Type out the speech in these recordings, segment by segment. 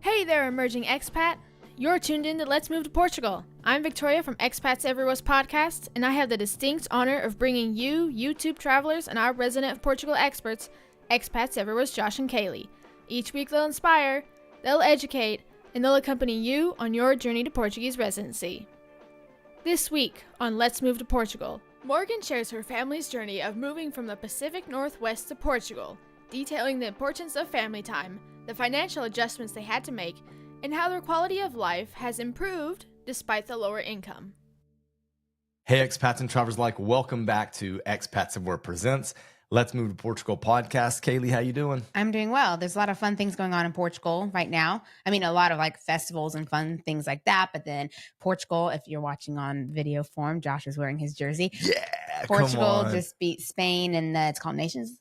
Hey there, emerging expat! You're tuned in to Let's Move to Portugal. I'm Victoria from Expats Everywhere's podcast, and I have the distinct honor of bringing you, YouTube travelers, and our resident of Portugal experts, Expats Everywhere's Josh and Kaylee. Each week they'll inspire, they'll educate, and they'll accompany you on your journey to Portuguese residency. This week on Let's Move to Portugal, Morgan shares her family's journey of moving from the Pacific Northwest to Portugal, detailing the importance of family time, the financial adjustments they had to make, and how their quality of life has improved despite the lower income. Hey, expats and travelers alike, welcome back to Expats Everywhere Presents Let's Move to Portugal podcast. Kaylee, how you doing? I'm doing well. There's a lot of fun things going on in Portugal right now. I mean, a lot of like festivals and fun things like that. But then Portugal, if you're watching on video form, Josh is wearing his jersey. Yeah, Portugal just beat Spain in it's called Nations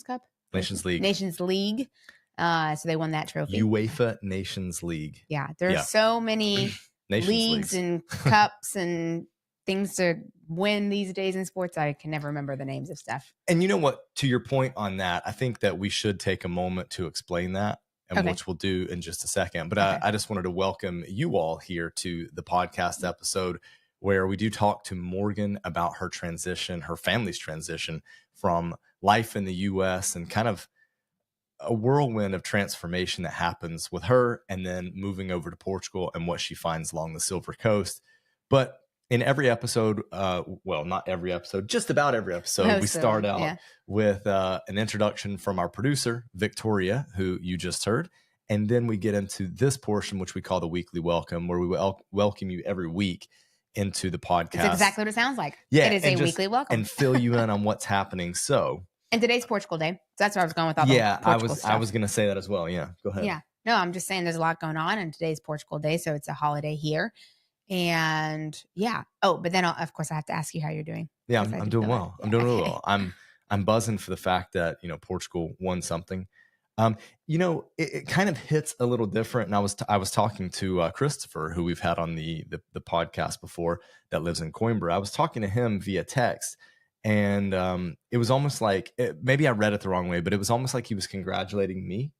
Cup? Nations League. Nations League. So they won that trophy. UEFA Nations League. Yeah, there's so many leagues and cups and things to win these days in sports. I can never remember the names of stuff. And you know what? To your point on that, I think that we should take a moment to explain that, and which we'll do in just a second. But I just wanted to welcome you all here to the podcast episode where we do talk to Morgan about her transition, her family's transition from life in the U.S. and kind of a whirlwind of transformation that happens with her and then moving over to Portugal and what she finds along the Silver Coast. But in every episode, well, not every episode, just about every episode, we start out with an introduction from our producer, Victoria, who you just heard. And then we get into this portion, which we call the weekly welcome, where we welcome you every week into the podcast. It's exactly what it sounds like. Yeah, it is a weekly welcome. And fill you in on what's happening. And today's Portugal Day. So that's where I was going with all the Portugal stuff. I was going to say that as well. Yeah, go ahead. Yeah. No, I'm just saying there's a lot going on, and today's Portugal Day, so it's a holiday here. And yeah. Oh, but then of course I have to ask you how you're doing. Yeah, I'm doing well. I'm doing really well. I'm buzzing for the fact that, Portugal won something. It kind of hits a little different. And I was talking to Christopher, who we've had on the podcast before, that lives in Coimbra. I was talking to him via text, and it was almost like maybe I read it the wrong way, but it was almost like he was congratulating me.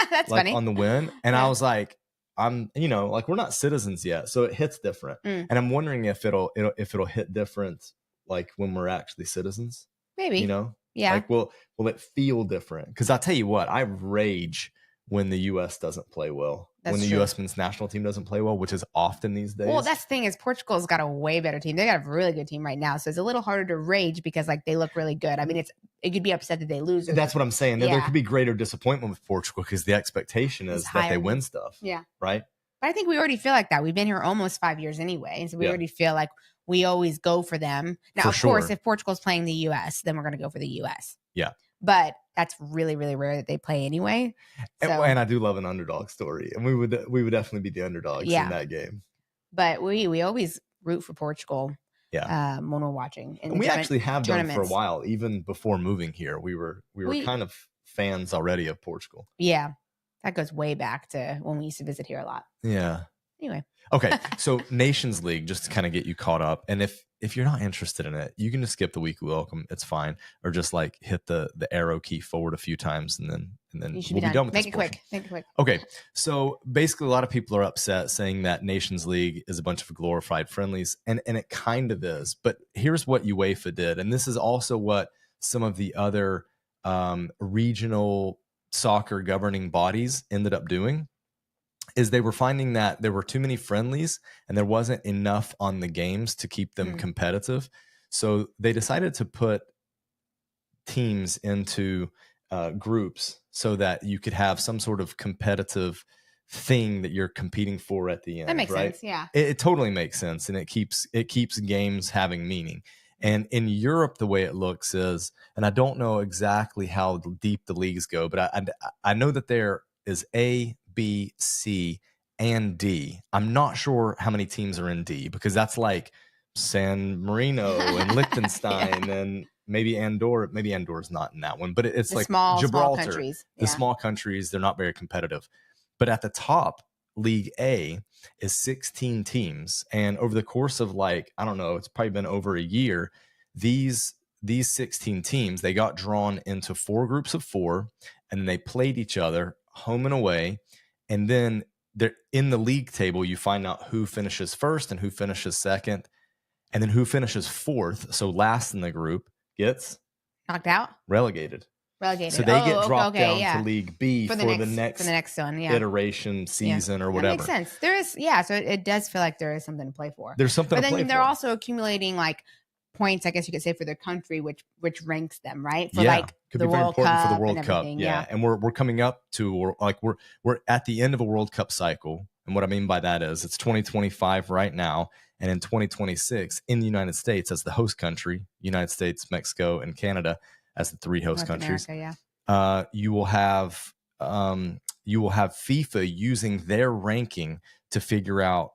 That's funny. On the win. And I was like, we're not citizens yet, so it hits different. And I'm wondering if it'll hit different, like when we're actually citizens. Maybe. Yeah. Like, will it feel different? Because I'll tell you what, I rage when the U.S. doesn't play well. That's when the true. U.S. men's national team doesn't play well, which is often these days. Well, that's the thing is Portugal's got a way better team. They got a really good team right now. So it's a little harder to rage because they look really good. I mean, it could be upset that they lose. That's what I'm saying. There could be greater disappointment with Portugal because the expectation is that they win stuff. Yeah. Right. But I think we already feel like that. We've been here almost 5 years anyway. And so we already feel like we always go for them. Now, of course, if Portugal's playing the U.S., then we're going to go for the U.S. Yeah. But that's really, really rare that they play anyway. So, and I do love an underdog story. And we would definitely be the underdogs in that game. But we always root for Portugal when we're watching. And we actually have done for a while. Even before moving here, we were kind of fans already of Portugal. Yeah. That goes way back to when we used to visit here a lot. Yeah. Anyway. Okay. So Nations League, just to kind of get you caught up. And if you're not interested in it, you can just skip the weekly welcome. It's fine. Or just hit the arrow key forward a few times and then we'll be done with this portion. Make it quick. Okay. So basically a lot of people are upset saying that Nations League is a bunch of glorified friendlies. And it kind of is. But here's what UEFA did. And this is also what some of the other regional soccer governing bodies ended up doing, is they were finding that there were too many friendlies and there wasn't enough on the games to keep them competitive. So they decided to put teams into groups so that you could have some sort of competitive thing that you're competing for at the end. That makes right? sense. Yeah. It totally makes sense. And it keeps games having meaning. And in Europe, the way it looks is, and I don't know exactly how deep the leagues go, but I know that there is A, B, C, and D. I'm not sure how many teams are in D because that's like San Marino and Liechtenstein and maybe Andorra. Maybe Andorra's not in that one, but it's like Gibraltar. Small countries. The small countries, they're not very competitive. But at the top, League A is 16 teams. And over the course of I don't know, it's probably been over a year, these 16 teams, they got drawn into 4 groups of 4, and then they played each other home and away. And then there in the league table, you find out who finishes first and who finishes second, and then who finishes fourth. So last in the group gets knocked out, relegated. relegated. So they get dropped down yeah. to League B for the next one, iteration, season, or whatever. That makes sense. There is, yeah. So it does feel like there is something to play for. There's something to play for. But then they're also accumulating like points, I guess you could say, for their country, which ranks them, right? For like could the be very World important Cup for the World Cup. Yeah. And we're coming up to we're at the end of a World Cup cycle. And what I mean by that is it's 2025 right now. And in 2026, in the United States, as the host country, United States, Mexico, and Canada as the three host countries, America, you will have FIFA using their ranking to figure out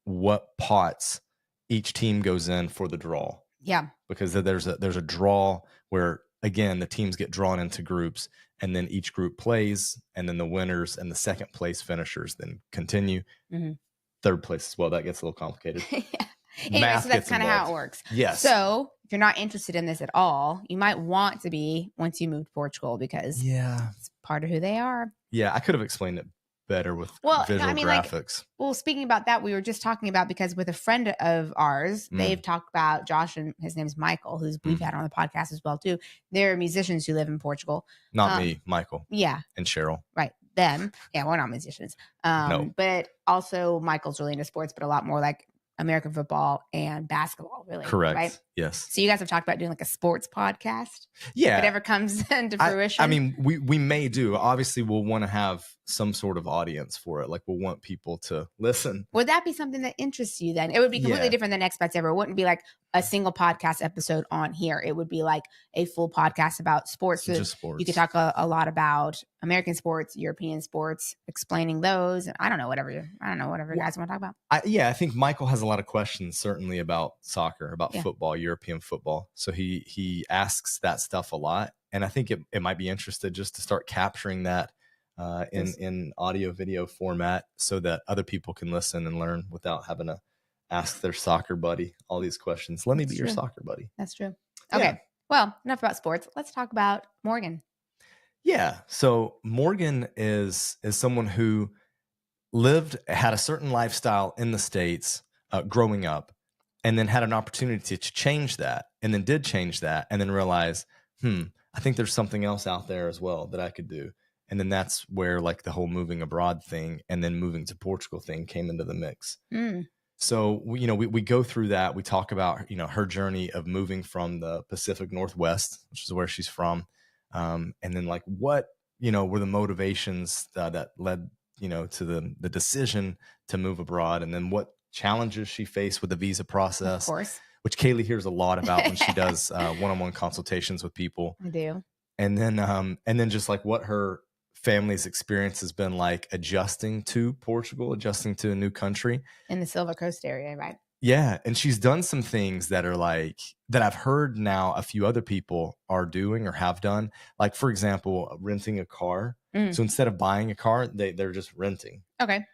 what pots each team goes in for the draw. Yeah. Because there's a draw where, again, the teams get drawn into groups, and then each group plays, and then the winners and the second place finishers then continue. Mm-hmm. Third place as well. That gets a little complicated. Anyway, so that's kind of how it works. Yes. So if you're not interested in this at all, you might want to be once you move to Portugal, because it's part of who they are. Yeah, I could have explained it better with visual graphics. Speaking about that, we were just talking about, because with a friend of ours, they've talked about Josh, and his name's Michael, who's we've had on the podcast as well too. They're musicians who live in Portugal. Not me, Michael. Yeah. And Cheryl. Right. Them. Yeah, we're not musicians. No. But also Michael's really into sports, but a lot more like American football and basketball, really. Correct. Right? Yes. So you guys have talked about doing like a sports podcast. Yeah. If it ever comes into fruition. I mean, we may do. Obviously, we'll want to have some sort of audience for it. Like, we'll want people to listen. Would that be something that interests you then? It would be completely different than Expats Ever. It wouldn't be like a single podcast episode on here. It would be like a full podcast about sports. So just sports. You could talk a lot about American sports, European sports, explaining those. I don't know, whatever you guys want to talk about. I think Michael has a lot of questions, certainly about soccer, about football, European football. So he asks that stuff a lot. And I think it might be interested just to start capturing that in audio video format, so that other people can listen and learn without having to ask their soccer buddy all these questions. Let me be your soccer buddy. That's true. Okay. Yeah. Well, enough about sports. Let's talk about Morgan. Yeah. So Morgan is someone who had a certain lifestyle in the States growing up, and then had an opportunity to change that, and then did change that, and then realize, I think there's something else out there as well that I could do. And then that's where like the whole moving abroad thing and then moving to Portugal thing came into the mix. So, we go through that. We talk about, her journey of moving from the Pacific Northwest, which is where she's from. And then like what, were the motivations that led, to the decision to move abroad, and then what challenges she faced with the visa process, of course, which Kaylee hears a lot about when she does one-on-one consultations with people. I do. And then just like what her family's experience has been like adjusting to Portugal, adjusting to a new country in the Silver Coast area, right? Yeah. And she's done some things that are like that I've heard now a few other people are doing or have done. Like, for example, renting a car. So instead of buying a car, they're just renting. Okay.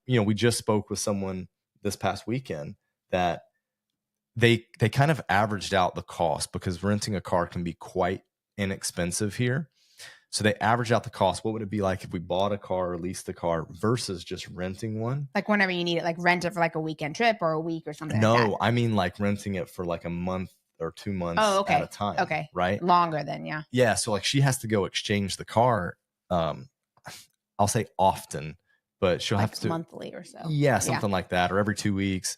We just spoke with someone this past weekend that they kind of averaged out the cost, because renting a car can be quite inexpensive here. So they average out the cost. What would it be like if we bought a car or leased a car versus just renting one? Like whenever you need it, like rent it for like a weekend trip or a week or something. No, like that. I mean like renting it for like a month or 2 months at a time. Okay. Right. Longer than, yeah. Yeah. So like she has to go exchange the car. I'll say often, but she'll like have to monthly or so. Yeah. Something like that, or every 2 weeks.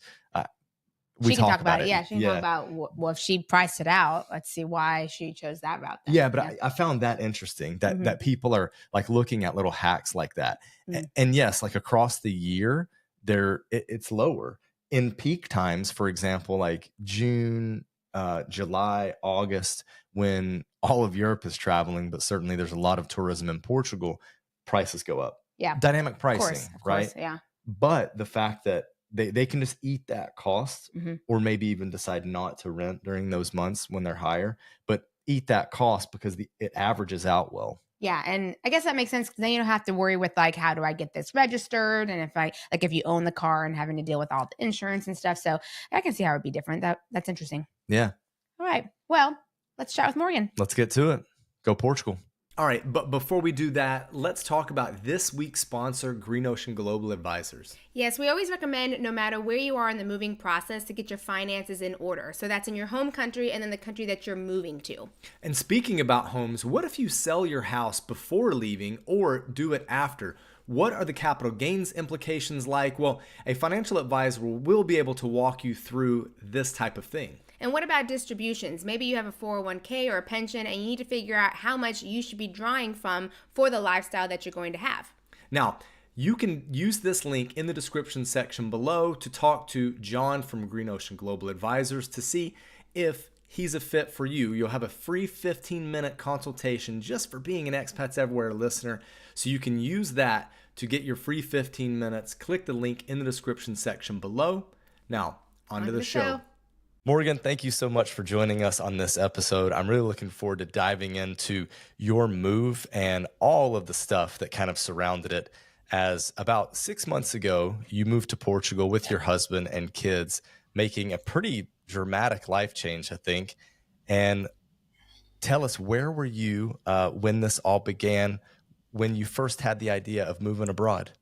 She can talk about it. Yeah, she can talk about, well, if she priced it out, let's see why she chose that route then. Yeah, but I found that interesting that people are like looking at little hacks like that. And yes, like across the year, it's lower. In peak times, for example, like June, July, August, when all of Europe is traveling, but certainly there's a lot of tourism in Portugal, prices go up. Yeah. Dynamic pricing, of right? Course, yeah. But the fact that they can just eat that cost, or maybe even decide not to rent during those months when they're higher, but eat that cost because it averages out well. Yeah. And I guess that makes sense, because then you don't have to worry with like, how do I get this registered? And if you own the car and having to deal with all the insurance and stuff. So I can see how it'd be different. That's interesting. Yeah. All right. Well, let's chat with Morgan. Let's get to it. Go Portugal. All right, but before we do that, let's talk about this week's sponsor, Green Ocean Global Advisors. Yes, we always recommend, no matter where you are in the moving process, to get your finances in order. So that's in your home country and then the country that you're moving to. And speaking about homes, what if you sell your house before leaving or do it after? What are the capital gains implications like? Well, a financial advisor will be able to walk you through this type of thing. And what about distributions? Maybe you have a 401k or a pension and you need to figure out how much you should be drawing from for the lifestyle that you're going to have. Now, you can use this link in the description section below to talk to John from Green Ocean Global Advisors to see if he's a fit for you. You'll have a free 15-minute consultation just for being an Expats Everywhere listener. So you can use that to get your free 15 minutes. Click the link in the description section below. Now, on to the show. Morgan, thank you so much for joining us on this episode. I'm really looking forward to diving into your move and all of the stuff that kind of surrounded it, as about 6 months ago, you moved to Portugal with your husband and kids, making a pretty dramatic life change, I think. And tell us, where were you when this all began, when you first had the idea of moving abroad?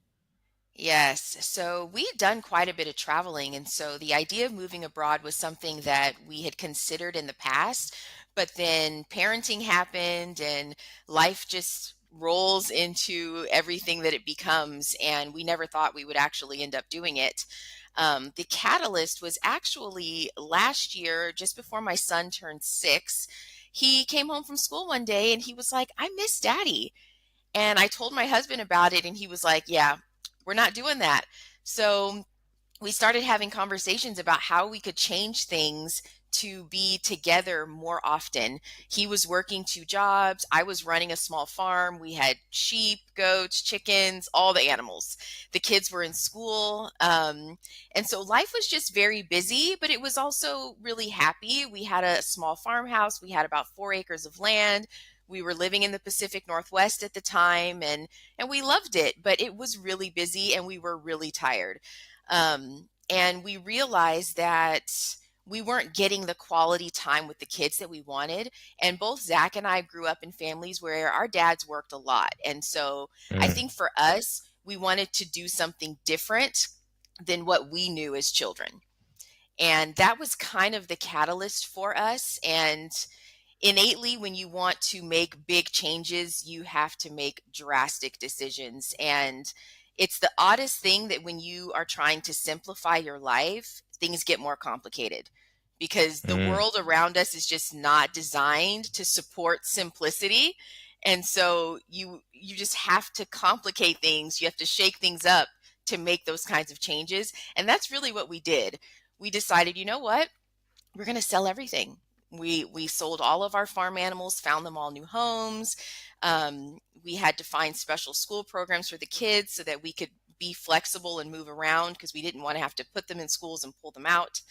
Yes. So we had done quite a bit of traveling. And so the idea of moving abroad was something that we had considered in the past. But then parenting happened and life just rolls into everything that it becomes. And we never thought we would actually end up doing it. The catalyst was actually last year, just before my son turned 6. He came home from school one day and he was like, "I miss daddy." And I told my husband about it and he was like, "Yeah, we're not doing that." So we started having conversations about how we could change things to be together more often. He was working 2 jobs. I was running a small farm. We had sheep, goats, chickens, all the animals. The kids were in school. And so life was just very busy, but it was also really happy. We had a small farmhouse. We had about 4 acres of land. We were living in the Pacific Northwest at the time, and we loved it, but it was really busy and we were really tired. And we realized that we weren't getting the quality time with the kids that we wanted. And both Zach and I grew up in families where our dads worked a lot. And so I think for us, we wanted to do something different than what we knew as children. And that was kind of the catalyst for us. And innately, when you want to make big changes, you have to make drastic decisions. And it's the oddest thing that when you are trying to simplify your life, things get more complicated because the world around us is just not designed to support simplicity. And so you just have to complicate things. You have to shake things up to make those kinds of changes. And that's really what we did. We decided, you know what? We're going to sell everything. We sold all of our farm animals, found them all new homes. We had to find special school programs for the kids so that we could be flexible and move around because we didn't want to have to put them in schools and pull them out.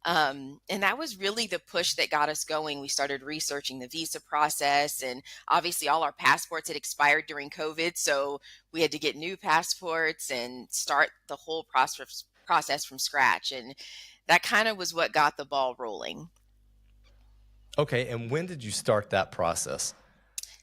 And that was really the push that got us going. We started researching the visa process, and obviously all our passports had expired during COVID. So we had to get new passports and start the whole process from scratch. And that kind of was what got the ball rolling. Okay, and when did you start that process?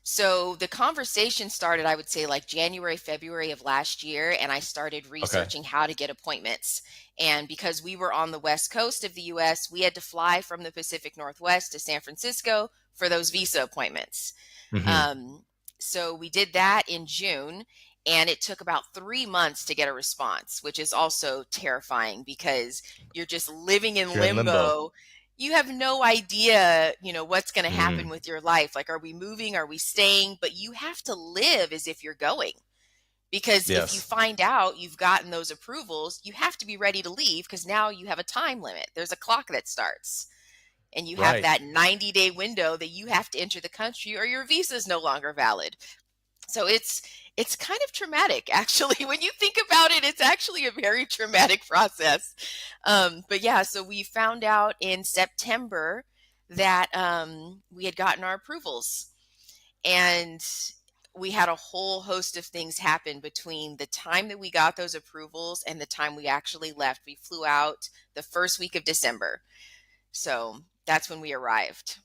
So the conversation started, I would say, like January, February of last year, and I started researching how to get appointments. And because we were on the West Coast of the US, we had to fly from the Pacific Northwest to San Francisco for those visa appointments. So we did that in June, and it took about 3 months to get a response, which is also terrifying because you're just living in limbo. You have no idea, what's going to happen with your life. Like, are we moving? Are we staying? But you have to live as if you're going, because if you find out you've gotten those approvals, you have to be ready to leave because now you have a time limit. There's a clock that starts and you have that 90-day window that you have to enter the country or your visa is no longer valid. So it's kind of traumatic, actually. When you think about it, it's actually a very traumatic process. But yeah, so we found out in September that we had gotten our approvals. And we had a whole host of things happen between the time that we got those approvals and the time we actually left. We flew out the first week of December. So that's when we arrived.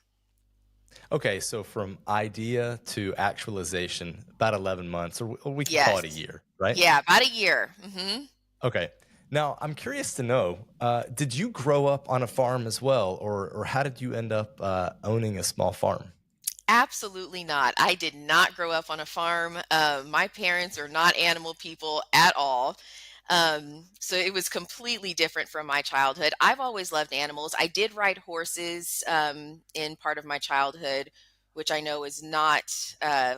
Okay, so from idea to actualization, about 11 months, or we can call it a Yes. year, right? Yeah, about a year. Okay. Now, I'm curious to know, did you grow up on a farm as well, or how did you end up owning a small farm? Absolutely not. I did not grow up on a farm. My parents are not animal people at all. So it was completely different from my childhood. I've always loved animals. I did ride horses in part of my childhood, which I know is not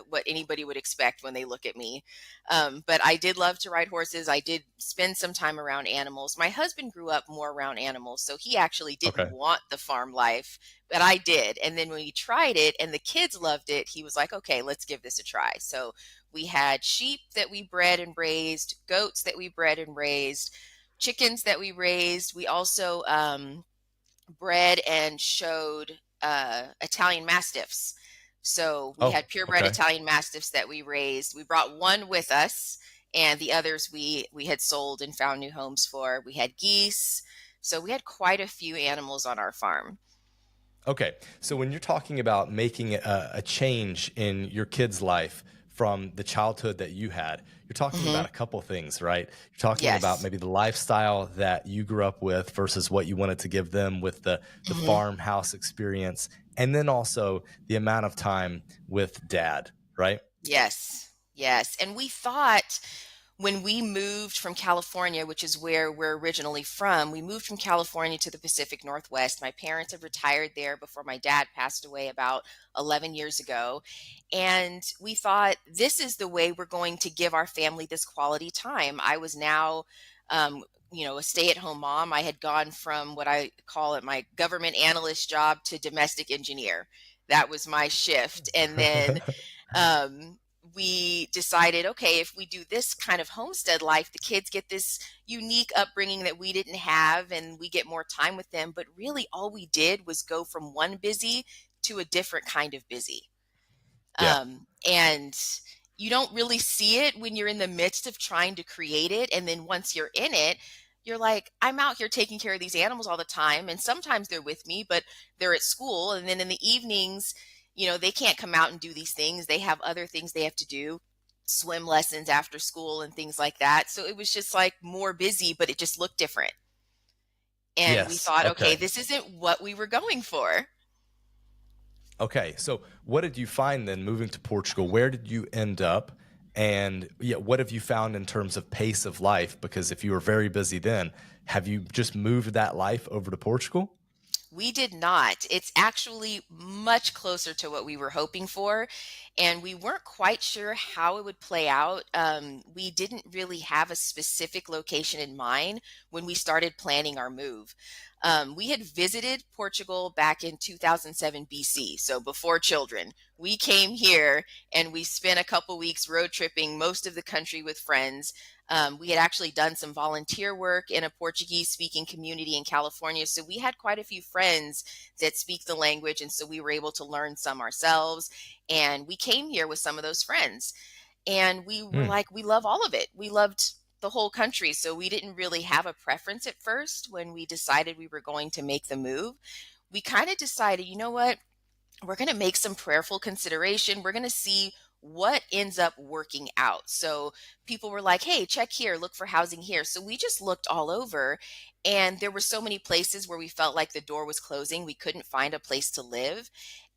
what anybody would expect when they look at me. But I did love to ride horses. I did spend some time around animals. My husband grew up more around animals, so he actually didn't Okay. want the farm life, but I did. And then when we tried it and the kids loved it, he was like, okay, let's give this a try. So we had sheep that we bred and raised, goats that we bred and raised, chickens that we raised. We also bred and showed Italian Mastiffs. So we Oh, had purebred okay. Italian Mastiffs that we raised. We brought one with us, and the others we had sold and found new homes for. We had geese. So we had quite a few animals on our farm. Okay. So when you're talking about making a change in your kid's life from the childhood that you had, you're talking Hmm. about a couple things, right? You're talking about Yes. maybe the lifestyle that you grew up with versus what you wanted to give them with the Hmm. farmhouse experience, and then also the amount of time with dad, right? Yes. Yes. And we thought when we moved from California, which is where we're originally from, we moved from California to the Pacific Northwest. My parents had retired there before my dad passed away about 11 years ago. And we thought this is the way we're going to give our family this quality time. I was now, a stay at home mom. I had gone from what I call it my government analyst job to domestic engineer. That was my shift. And then um, we decided, okay, if we do this kind of homestead life, the kids get this unique upbringing that we didn't have, and we get more time with them. But really, all we did was go from one busy to a different kind of busy. Yeah. And you don't really see it when you're in the midst of trying to create it. And then once you're in it, you're like, I'm out here taking care of these animals all the time. And sometimes they're with me, but they're at school. And then in the evenings, they can't come out and do these things. They have other things they have to do, swim lessons after school and things like that. So it was just like more busy, but it just looked different. And we Yes. thought, okay, Okay. this isn't what we were going for. Okay, so what did you find then moving to Portugal? Where did you end up? And yeah, what have you found in terms of pace of life? Because if you were very busy then, have you just moved that life over to Portugal? We did not. It's actually much closer to what we were hoping for, and we weren't quite sure how it would play out. We didn't really have a specific location in mind when we started planning our move. We had visited Portugal back in 2007 BC, so before children. We came here and we spent a couple weeks road tripping most of the country with friends. We had actually done some volunteer work in a Portuguese speaking community in California. So we had quite a few friends that speak the language. And so we were able to learn some ourselves. And we came here with some of those friends. And we were Hmm. like, we love all of it. We loved the whole country. So we didn't really have a preference at first when we decided we were going to make the move. We kind of decided, you know what? We're going to make some prayerful consideration. We're going to see what ends up working out. So people were like, hey, check here, look for housing here. So we just looked all over, and there were so many places where we felt like the door was closing. We couldn't find a place to live.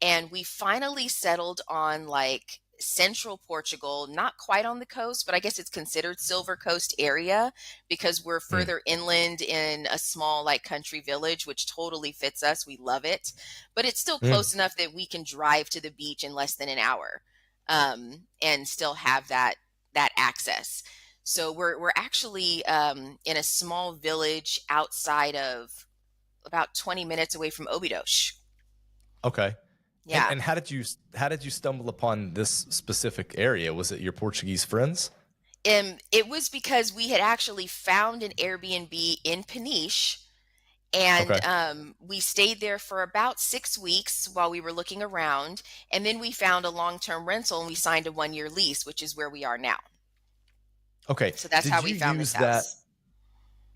And we finally settled on like central Portugal, not quite on the coast, but I guess it's considered Silver Coast area because we're Hmm. further inland in a small like country village, which totally fits us. We love it, but it's still Hmm. close enough that we can drive to the beach in less than an hour, and still have that access. So we're actually in a small village outside of about 20 minutes away from Obidos. Okay. And Yeah. and how did you stumble upon this specific area? Was it your Portuguese friends? It was because we had actually found an Airbnb in Peniche, and Okay. we stayed there for about 6 weeks while we were looking around. And then we found a long term rental and we signed a 1 year lease, which is where we are now. Okay. So that's how Did we you found this use that? house.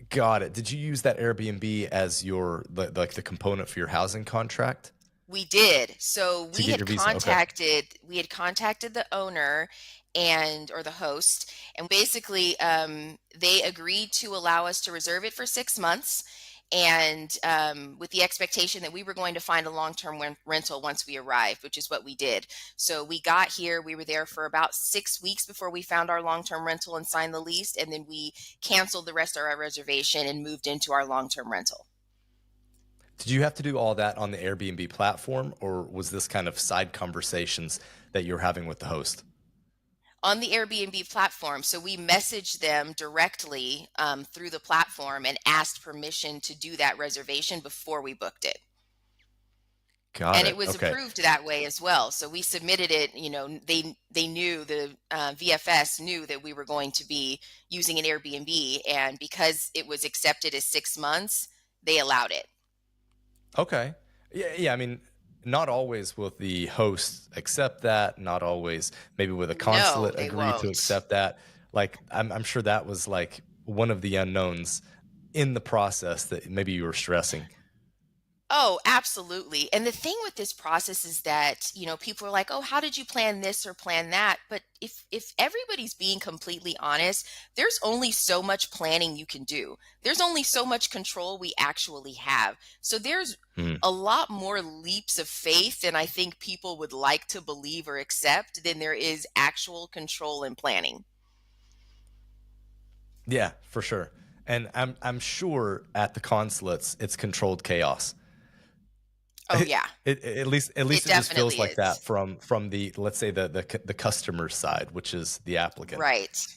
Got it. Did you use that Airbnb as your like the component for your housing contract? We did. So to get your visa? Okay. we had contacted the owner or the host, and basically they agreed to allow us to reserve it for 6 months, and with the expectation that we were going to find a long-term rental once we arrived, which is what we did. So we got here, we were there for about 6 weeks before we found our long-term rental and signed the lease, and then we canceled the rest of our reservation and moved into our long-term rental. Did you have to do all that on the Airbnb platform, or was this kind of side conversations that you're having with the host? On the Airbnb platform. So we messaged them directly through the platform and asked permission to do that reservation before we booked it. Got And it. it was Okay. approved that way as well. So we submitted it, they knew, the VFS knew that we were going to be using an Airbnb, and because it was accepted as 6 months, they allowed it. Okay. Yeah. I mean, not always will the host accept that. Not always, maybe with a consulate they agree to won't. accept that. Like, I'm sure that was like one of the unknowns in the process that maybe you were stressing. Oh, absolutely. And the thing with this process is that, people are like, "Oh, how did you plan this or plan that?" But if everybody's being completely honest, there's only so much planning you can do. There's only so much control we actually have. So there's Hmm. a lot more leaps of faith than I think people would like to believe or accept than there is actual control and planning. Yeah, for sure. And I'm sure at the consulates it's controlled chaos. Oh, yeah. At least it just definitely feels like that is. from the, let's say, the customer side, which is the applicant. Right.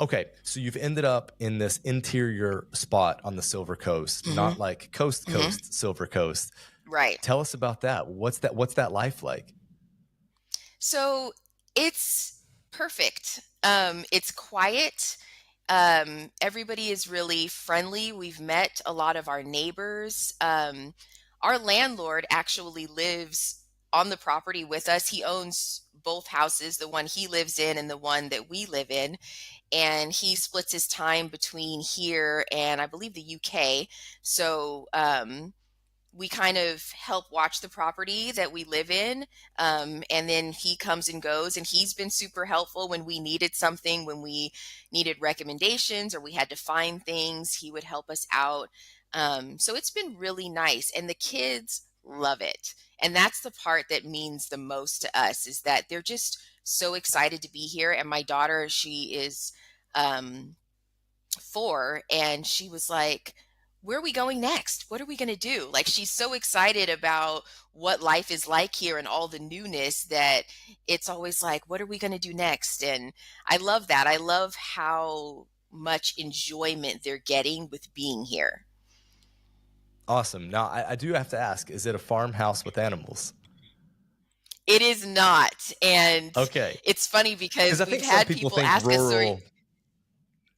Okay, so you've ended up in this interior spot on the Silver Coast, not like coast to hmm coast Silver Coast. Right. Tell us about that. What's that life like? So it's perfect. It's quiet. Everybody is really friendly. We've met a lot of our neighbors. Our landlord actually lives on the property with us. He owns both houses, the one he lives in and the one that we live in. And he splits his time between here and I believe the UK. So we kind of help watch the property that we live in. And then he comes and goes, and he's been super helpful when we needed something, when we needed recommendations or we had to find things, he would help us out. So it's been really nice, and the kids love it. And that's the part that means the most to us, is that they're just so excited to be here. And my daughter, she is 4, and she was like, "Where are we going next? What are we going to do?" Like, she's so excited about what life is like here and all the newness that it's always like, "What are we going to do next?" And I love that. I love how much enjoyment they're getting with being here. Awesome. Now, I do have to ask, is it a farmhouse with animals? It is not. And Okay. it's funny Because because I we've think some had people people think ask us, rural.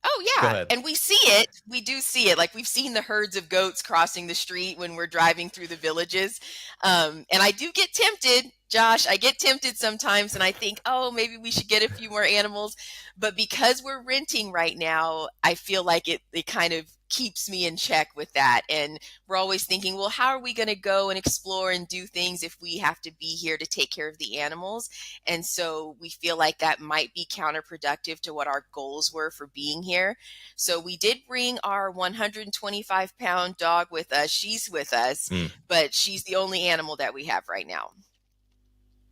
Oh, Go yeah, ahead. and we see it. We do see it. Like, we've seen the herds of goats crossing the street when we're driving through the villages. And I do get tempted, Josh. I get tempted sometimes, and I think, "Oh, maybe we should get a few more animals." But because we're renting right now, I feel like it kind of keeps me in check with that. And we're always thinking, well, how are we going to go and explore and do things if we have to be here to take care of the animals? And so we feel like that might be counterproductive to what our goals were for being here. So we did bring our 125-pound dog with us. She's with us, Hmm. but she's the only animal that we have right now.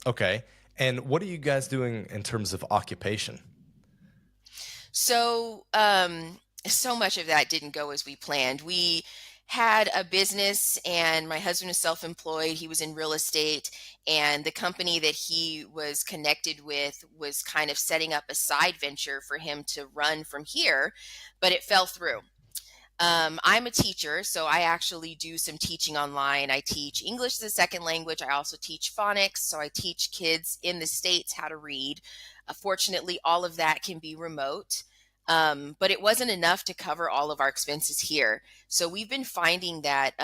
Okay. And what are you guys doing in terms of occupation? So, so much of that didn't go as we planned. We had a business, and my husband is self-employed. He was in real estate, and the company that he was connected with was kind of setting up a side venture for him to run from here, but it fell through. I'm a teacher, so I actually do some teaching online. I teach English as a second language. I also teach phonics, so I teach kids in the States how to read. Fortunately, all of that can be remote. But it wasn't enough to cover all of our expenses here. So we've been finding that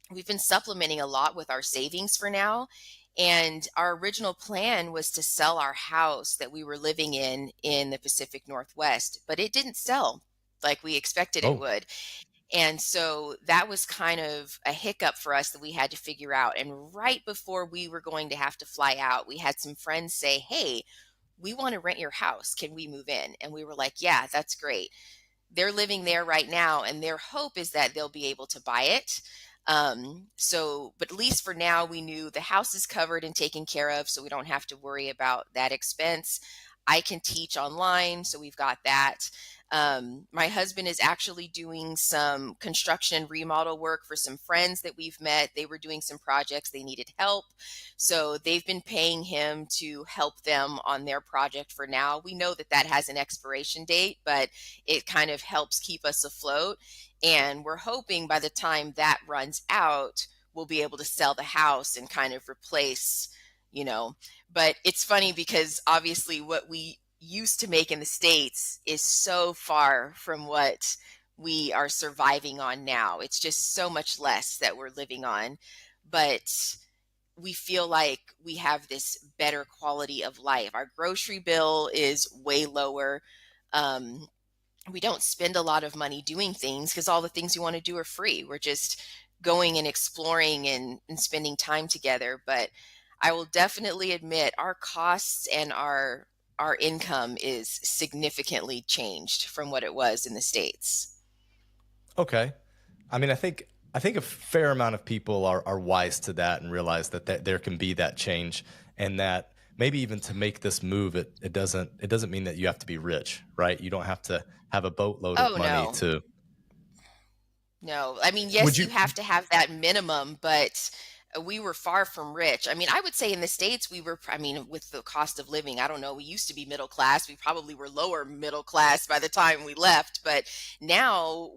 we've been supplementing a lot with our savings for now. And our original plan was to sell our house that we were living in the Pacific Northwest, but it didn't sell like we expected it Oh, would. And so that was kind of a hiccup for us that we had to figure out. And right before we were going to have to fly out, we had some friends say, "Hey, we want to rent your house. Can we move in?" And we were like, "Yeah, that's great." They're living there right now, and their hope is that they'll be able to buy it. But at least for now, we knew the house is covered and taken care of, so we don't have to worry about that expense. I can teach online, so we've got that. My husband is actually doing some construction and remodel work for some friends that we've met. They were doing some projects, they needed help. So they've been paying him to help them on their project for now. We know that that has an expiration date, but it kind of helps keep us afloat. And we're hoping by the time that runs out, we'll be able to sell the house and kind of replace, you know. But it's funny because obviously what we used to make in the States is so far from what we are surviving on now. It's just so much less that we're living on. But we feel like we have this better quality of life. Our grocery bill is way lower. We don't spend a lot of money doing things because all the things we want to do are free. We're just going and exploring and spending time together. But I will definitely admit our costs and our income is significantly changed from what it was in the States. Okay. I mean, I think a fair amount of people are wise to that and realize that there can be that change, and that maybe even to make this move, it doesn't mean that you have to be rich, right? You don't have to have a boatload of Oh, money no. to. No, I mean, Would yes, you you? have to have that minimum, but we were far from rich. I mean, I would say in the States, we were, I mean, with the cost of living, I don't know, we used to be middle class. We probably were lower middle class by the time we left. But now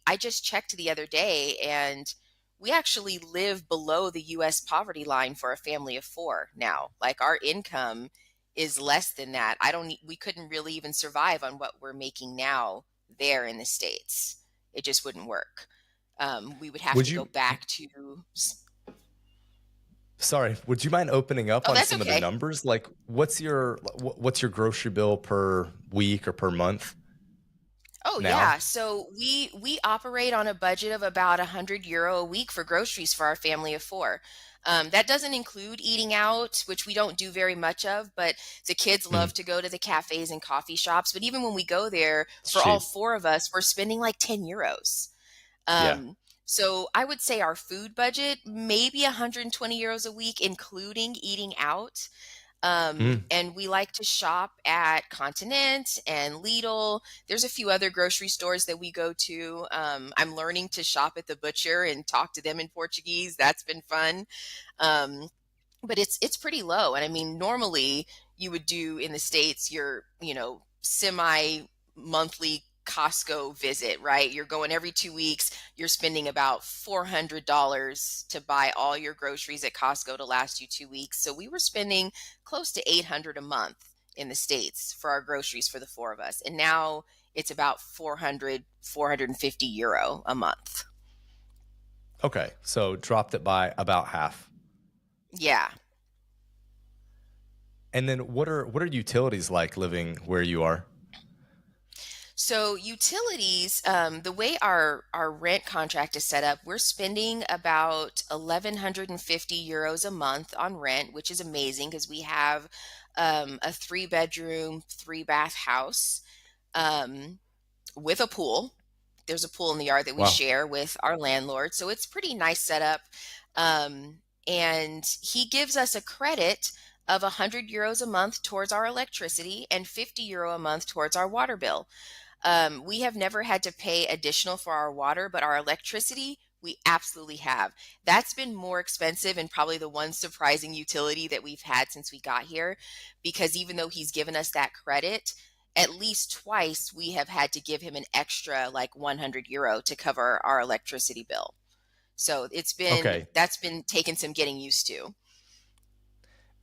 I just checked the other day and we actually live below the US poverty line for a family of four now. Like our income is less than that. We couldn't really even survive on what we're making now there in the States. It just wouldn't work. We would have Would to go you? back to. Sorry, would you mind opening up Oh, on that's some of the okay. numbers? Like, what's your grocery bill per week or per month Oh now? yeah. So we operate on a budget of about €100 a week for groceries for our family of four. That doesn't include eating out, which we don't do very much of, but the kids Mhm. love to go to the cafes and coffee shops. But even when we go there, It's for all cheap. four of us, we're spending like €10. Yeah. So I would say our food budget, maybe €120 a week, including eating out. Mm. And we like to shop at Continent and Lidl. There's a few other grocery stores that we go to. I'm learning to shop at the butcher and talk to them in Portuguese. That's been fun. Um, but it's pretty low. And I mean, normally you would do in the States your, semi monthly Costco visit, right? You're going every 2 weeks. You're spending about $400 to buy all your groceries at Costco to last you 2 weeks. So we were spending close to 800 a month in the States for our groceries for the four of us. And now it's about 400, €450 a month. Okay, so dropped it by about half. Yeah. And then what are utilities like living where you are? So utilities, the way our rent contract is set up, we're spending about €1,150 a month on rent, which is amazing because we have a 3 bedroom, 3 bath house um, with a pool. There's a pool in the yard that we Wow. share with our landlord, so it's pretty nice setup. And he gives us a credit of €100 a month towards our electricity and €50 a month towards our water bill. We have never had to pay additional for our water, but our electricity, we absolutely have. That's been more expensive and probably the one surprising utility that we've had since we got here, because even though he's given us that credit, at least twice we have had to give him an extra like €100 to cover our electricity bill. So Okay. that's been taking some getting used to.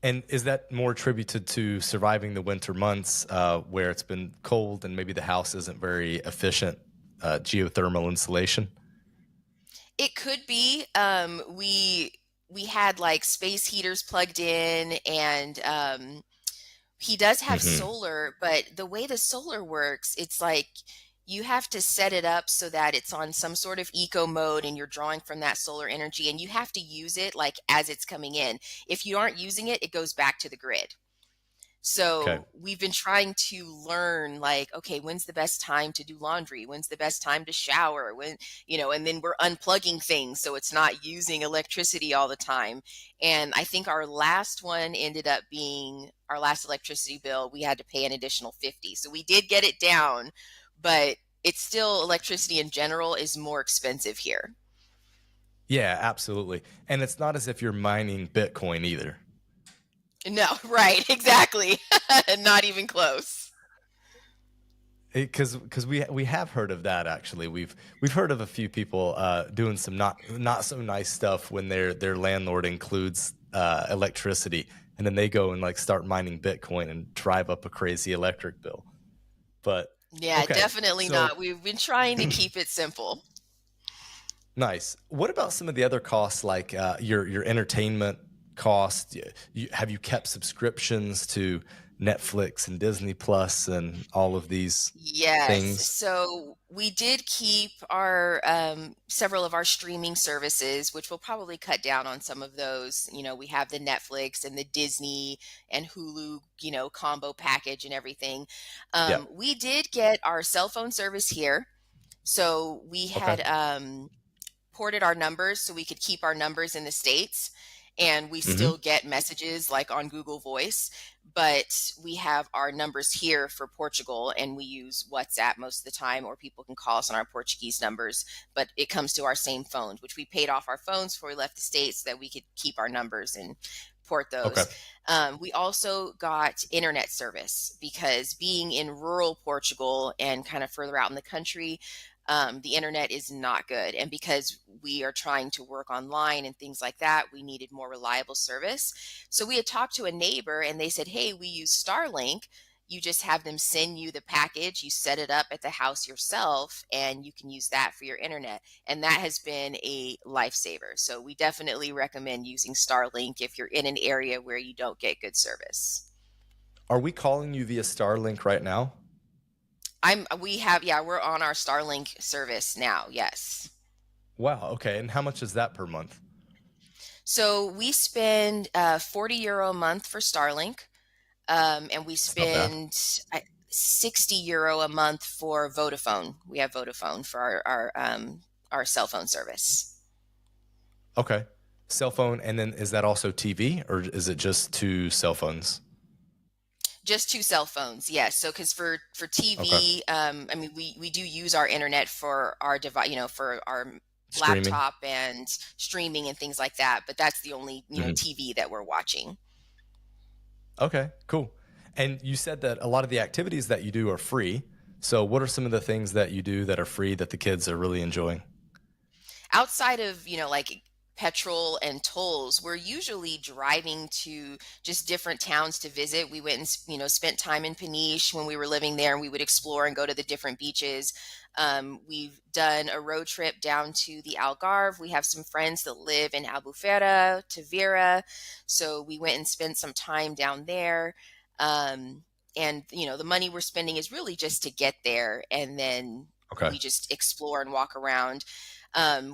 And is that more attributed to surviving the winter months where it's been cold and maybe the house isn't very efficient geothermal insulation? It could be. We had like space heaters plugged in, and he does have Hmm. solar, but the way the solar works, it's like you have to set it up so that it's on some sort of eco mode and you're drawing from that solar energy, and you have to use it like as it's coming in. If you aren't using it, it goes back to the grid. Okay. So we've been trying to learn, like, okay, when's the best time to do laundry? When's the best time to shower? When, and then we're unplugging things so it's not using electricity all the time. And I think our last one ended up being our last electricity bill. We had to pay an additional 50. So we did get it down, but it's still, electricity in general is more expensive here. Yeah, absolutely. And it's not as if you're mining Bitcoin either. No, right, exactly. Not even close. Because we have heard of that, actually. We've heard of a few people doing some not so nice stuff when their landlord includes electricity, and then they go and like start mining Bitcoin and drive up a crazy electric bill. But yeah, okay, definitely so, not. We've been trying to keep it simple. Nice. What about some of the other costs, like your entertainment costs? Have you kept subscriptions to Netflix and Disney Plus and all of these Yes. things? So we did keep our several of our streaming services, which will probably cut down on some of those. We have the Netflix and the Disney and Hulu, combo package and everything. Yeah. We did get our cell phone service here. So we Okay. had ported our numbers so we could keep our numbers in the States, and we Mm-hmm. still get messages like on Google Voice, but we have our numbers here for Portugal, and we use WhatsApp most of the time, or people can call us on our Portuguese numbers, but it comes to our same phones, which we paid off our phones before we left the States so that we could keep our numbers and port those. Okay. We also got internet service because being in rural Portugal and kind of further out in the country, the internet is not good. And because we are trying to work online and things like that, we needed more reliable service. So we had talked to a neighbor and they said, hey, we use Starlink. You just have them send you the package, you set it up at the house yourself, and you can use that for your internet. And that has been a lifesaver. So we definitely recommend using Starlink if you're in an area where you don't get good service. Are we calling you via Starlink right now? We're on our Starlink service now. Yes. Wow. Okay. And how much is that per month? So we spend €40 a month for Starlink, and we That's not bad. spend €60 a month for Vodafone. We have Vodafone for our cell phone service. Okay. Cell phone, and then is that also TV, or is it just 2 cell phones? Just 2 cell phones, yes. So because for TV, Okay. we do use our internet for our device, for our Streaming. laptop and streaming and things like that. But that's the only Mhm. TV that we're watching. Okay, cool. And you said that a lot of the activities that you do are free. So what are some of the things that you do that are free that the kids are really enjoying? Outside of like petrol and tolls, we're usually driving to just different towns to visit. We went and spent time in Peniche when we were living there, and we would explore and go to the different beaches. We've done a road trip down to the Algarve. We have some friends that live in Albufeira, Tavira, so we went and spent some time down there. And the money we're spending is really just to get there, and then Okay. we just explore and walk around.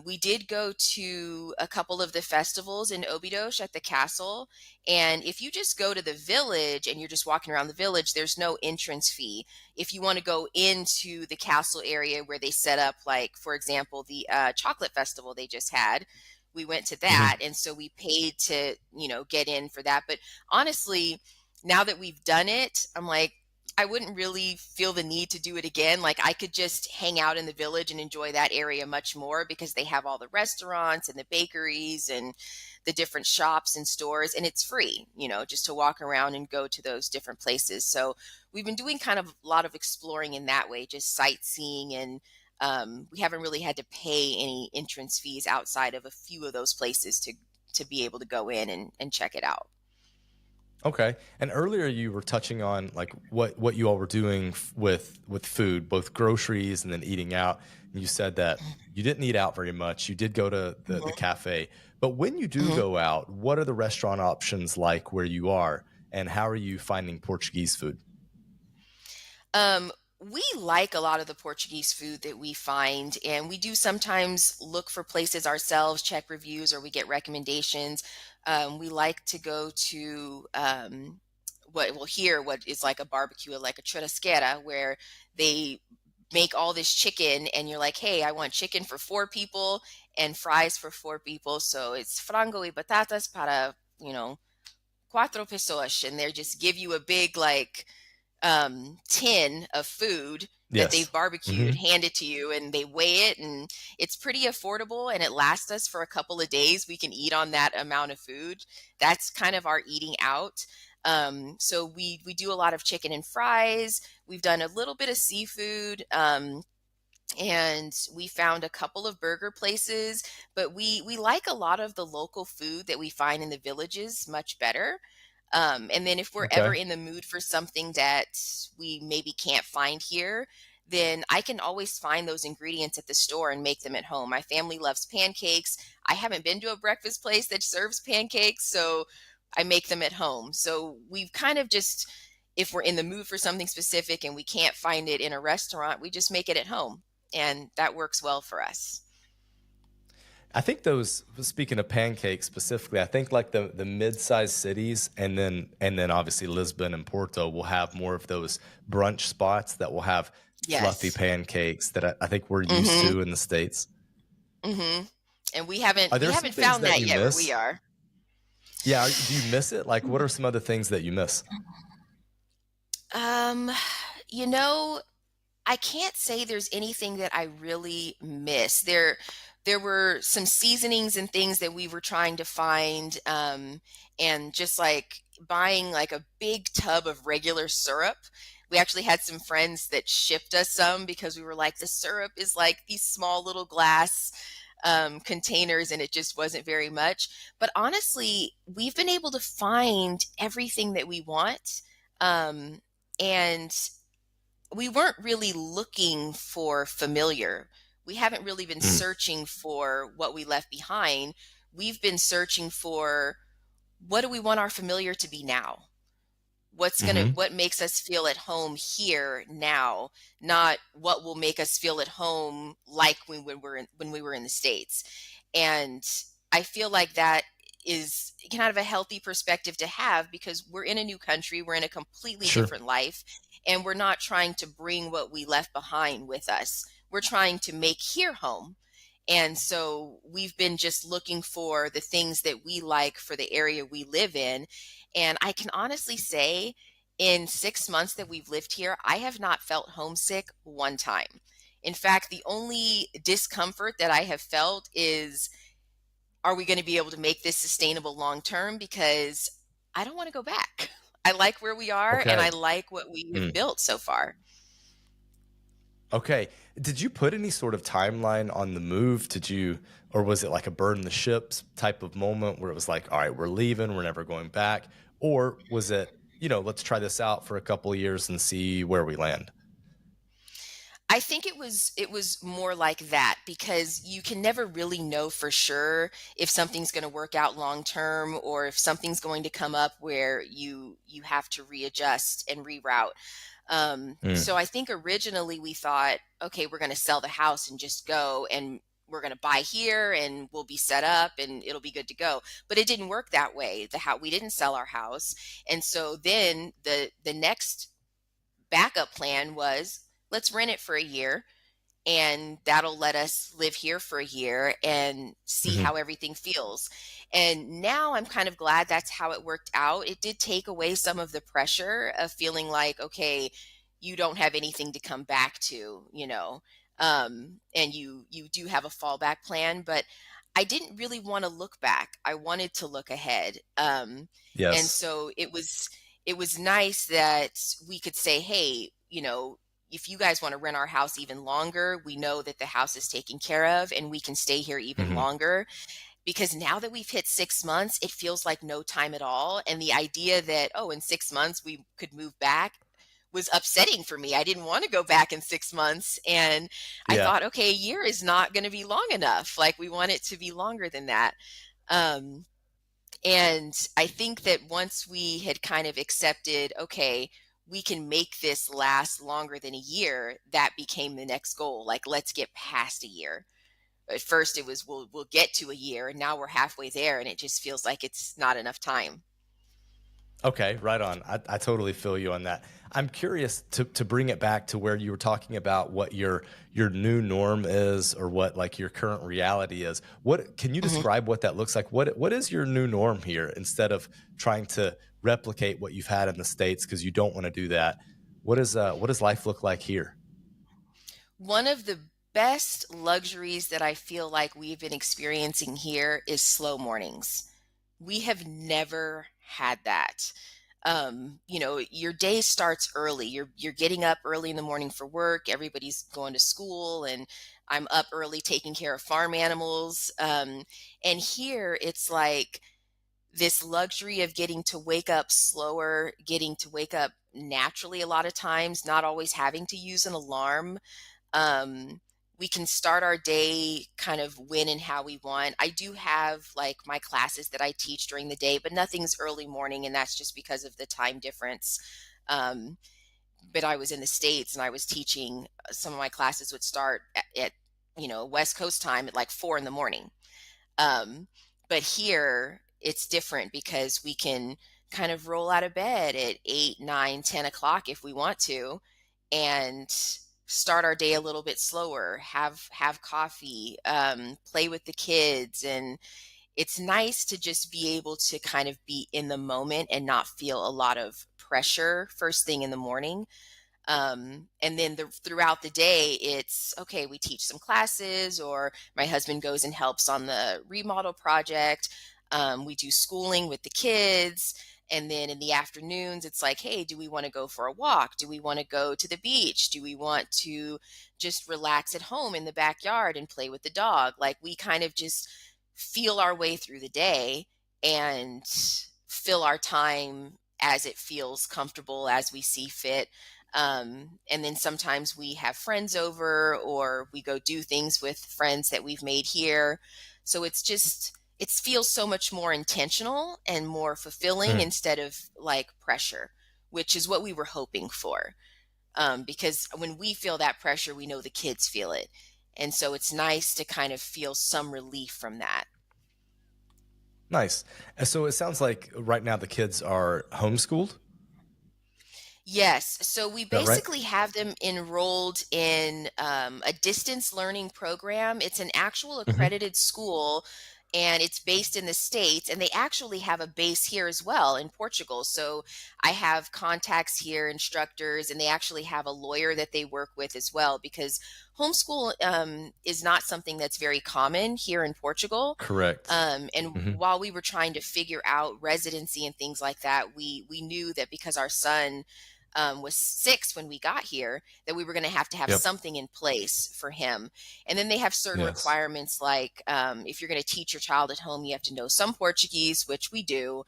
We did go to a couple of the festivals in Óbidos at the castle. And if you just go to the village and you're just walking around the village, there's no entrance fee. If you want to go into the castle area where they set up, like, for example, the chocolate festival they just had, we went to that. And so we paid to, get in for that. But honestly, now that we've done it, I'm like, I wouldn't really feel the need to do it again. Like, I could just hang out in the village and enjoy that area much more because they have all the restaurants and the bakeries and the different shops and stores, and it's free, just to walk around and go to those different places. So we've been doing kind of a lot of exploring in that way, just sightseeing, and we haven't really had to pay any entrance fees outside of a few of those places to be able to go in and check it out. Okay. And earlier you were touching on like what you all were doing with food, both groceries and then eating out. And you said that you didn't eat out very much. You did go to the cafe. But when you do go out, what are the restaurant options like where you are? And how are you finding Portuguese food? we like a lot of the Portuguese food that we find, and we do sometimes look for places ourselves, check reviews, or we get recommendations. We like to go to what is like a barbecue, like a churrasquera, where they make all this chicken, and you're like, hey, I want chicken for 4 people and fries for 4 people. So it's frango y batatas para, 4 pessoas, and they just give you a big like tin of food that Yes. they've barbecued, hand it to you, and they weigh it, and it's pretty affordable, and it lasts us for a couple of days. We can eat on that amount of food. That's kind of our eating out. So we do a lot of chicken and fries. We've done a little bit of seafood. And we found a couple of burger places, but we like a lot of the local food that we find in the villages much better. And then if we're ever Okay. in the mood for something that we maybe can't find here, then I can always find those ingredients at the store and make them at home. My family loves pancakes. I haven't been to a breakfast place that serves pancakes, so I make them at home. So we've kind of just, if we're in the mood for something specific and we can't find it in a restaurant, we just make it at home. And that works well for us. I think those, speaking of pancakes specifically, I think like the mid-sized cities and then obviously Lisbon and Porto will have more of those brunch spots that will have fluffy Yes. pancakes that I think we're used Mm-hmm. to in the States. Mm-hmm. And we Are haven't we there some haven't things found that that you yet where we miss? are. Yeah, do you miss it? Like, what are some other things that you miss? Um, you know, I can't say there's anything that I really miss. There were some seasonings and things that we were trying to find, and just like buying like a big tub of regular syrup. We actually had some friends that shipped us some because we were like, the syrup is like these small little glass containers, and it just wasn't very much. But honestly, we've been able to find everything that we want. Um, and we weren't really looking for familiar. We haven't really been Mm, searching for what we left behind. We've been searching for, what do we want our familiar to be now? mm-hmm. What makes us feel at home here now, not what will make us feel at home like when we were in the States. And I feel like that is kind of a healthy perspective to have, because we're in a new country, we're in a completely Sure. different life, and we're not trying to bring what we left behind with us. We're trying to make here home. And so we've been just looking for the things that we like for the area we live in. And I can honestly say, in 6 months that we've lived here, I have not felt homesick one time. In fact, the only discomfort that I have felt is, are we going to be able to make this sustainable long term? Because I don't want to go back. I like where we are, and I Okay. like what we have Mm. built so far. Okay. Did you put any sort of timeline on the move? Or was it like a burn the ships type of moment where it was like, all right, we're leaving, we're never going back? Or was it, let's try this out for a couple of years and see where we land? I think it was more like that, because you can never really know for sure if something's going to work out long term, or if something's going to come up where you have to readjust and reroute. Mm, So I think originally we thought, okay, we're going to sell the house and just go, and we're going to buy here, and we'll be set up, and it'll be good to go. But it didn't work that way. We didn't sell our house, and so then the next backup plan was, let's rent it for a year, and that'll let us live here for a year and see mhm. how everything feels. And now I'm kind of glad that's how it worked out. It did take away some of the pressure of feeling like, okay, you don't have anything to come back to, and you do have a fallback plan. But I didn't really want to look back. I wanted to look ahead. And Yes. so it was nice that we could say, hey, if you guys want to rent our house even longer, we know that the house is taken care of and we can stay here even Mhm. longer. Because now that we've hit 6 months, it feels like no time at all. And the idea that, oh, in 6 months we could move back was upsetting for me. I didn't want to go back in 6 months. And I Yeah. thought, okay, a year is not going to be long enough. Like, we want it to be longer than that. And I think that once we had kind of accepted, okay, we can make this last longer than a year, that became the next goal. Like, let's get past a year. At first it was, we'll get to a year, and now we're halfway there, and it just feels like it's not enough time. Okay, right on. I totally feel you on that. I'm curious to bring it back to where you were talking about what your new norm is, or what like your current reality is. What can you Mhm. describe what that looks like? What is your new norm here, instead of trying to replicate what you've had in the States, because you don't want to do that? What does life look like here? One of the best luxuries that I feel like we've been experiencing here is slow mornings. We have never had that. Your day starts early. You're getting up early in the morning for work. Everybody's going to school, and I'm up early taking care of farm animals. And here it's like this luxury of getting to wake up slower, getting to wake up naturally a lot of times, not always having to use an alarm. um, we can start our day kind of when and how we want. I do have like my classes that I teach during the day, but nothing's early morning, and that's just because of the time difference. Um, but I was in the States, and I was teaching, some of my classes would start at West Coast time at like 4 in the morning. Um, but here it's different because we can kind of roll out of bed at 8, 9, 10 o'clock if we want to, and start our day a little bit slower, have coffee, play with the kids. And it's nice to just be able to kind of be in the moment and not feel a lot of pressure first thing in the morning. And then throughout the day, it's okay, we teach some classes, or my husband goes and helps on the remodel project. We do schooling with the kids. And then in the afternoons, it's like, hey, do we want to go for a walk? Do we want to go to the beach? Do we want to just relax at home in the backyard and play with the dog? Like, we kind of just feel our way through the day and fill our time as it feels comfortable, as we see fit. And then sometimes we have friends over, or we go do things with friends that we've made here. So it feels so much more intentional and more fulfilling, Mm, instead of like pressure, which is what we were hoping for. Because when we feel that pressure, we know the kids feel it. And so it's nice to kind of feel some relief from that. nice. And so it sounds like right now the kids are homeschooled. Is Yes. So we that right? basically have them enrolled in a distance learning program. It's an actual Hmm. accredited school, and it's based in the States. And they actually have a base here as well in Portugal. So I have contacts here, instructors, and they actually have a lawyer that they work with as well, because homeschool is not something that's very common here in Portugal. Correct. And Hmm. while we were trying to figure out residency and things like that, we knew that because our son was 6 when we got here, that we were going to have Yep. something in place for him. And then they have certain Yes. requirements, like if you're going to teach your child at home, you have to know some Portuguese, which we do.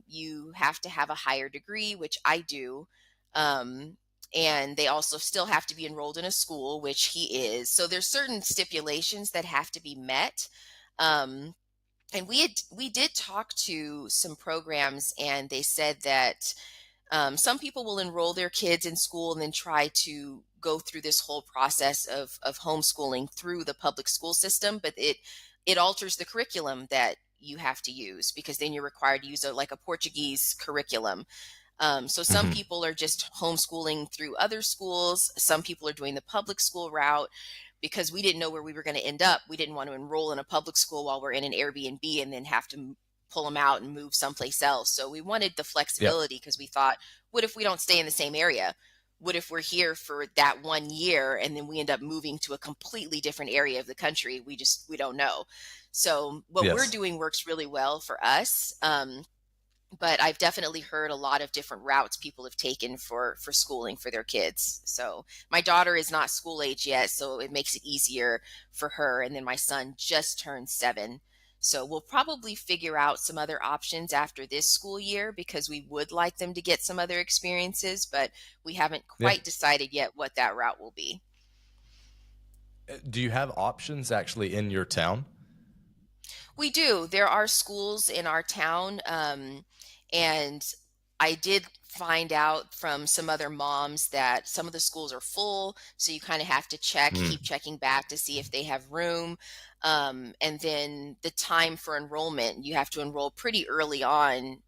You have to have a higher degree, which I do. Um, and they also still have to be enrolled in a school, which he is. So there's certain stipulations that have to be met. Um, and we did talk to some programs, and they said that some people will enroll their kids in school and then try to go through this whole process of homeschooling through the public school system, but it alters the curriculum that you have to use, because then you're required to use like a Portuguese curriculum. So some Hmm. people are just homeschooling through other schools. Some people are doing the public school route, because we didn't know where we were going to end up. We didn't want to enroll in a public school while we're in an Airbnb and then have to pull them out and move someplace else. So we wanted the Yep. flexibility, because we thought, what if we don't stay in the same area? What if we're here for that 1 year and then we end up moving to a completely different area of the country? We don't know. So what we're Yes. doing works really well for us. But I've definitely heard a lot of different routes people have taken for schooling for their kids. So my daughter is not school age yet, so it makes it easier for her. And then my son just turned 7. So we'll probably figure out some other options after this school year, because we would like them to get some other experiences, but we haven't Yeah. quite decided yet what that route will be. Do you have options actually in your town? We do. There are schools in our town, and I did find out from some other moms that some of the schools are full, so you kind of have to keep Mm, checking back to see if they have room. And then the time for enrollment, you have to enroll pretty early on,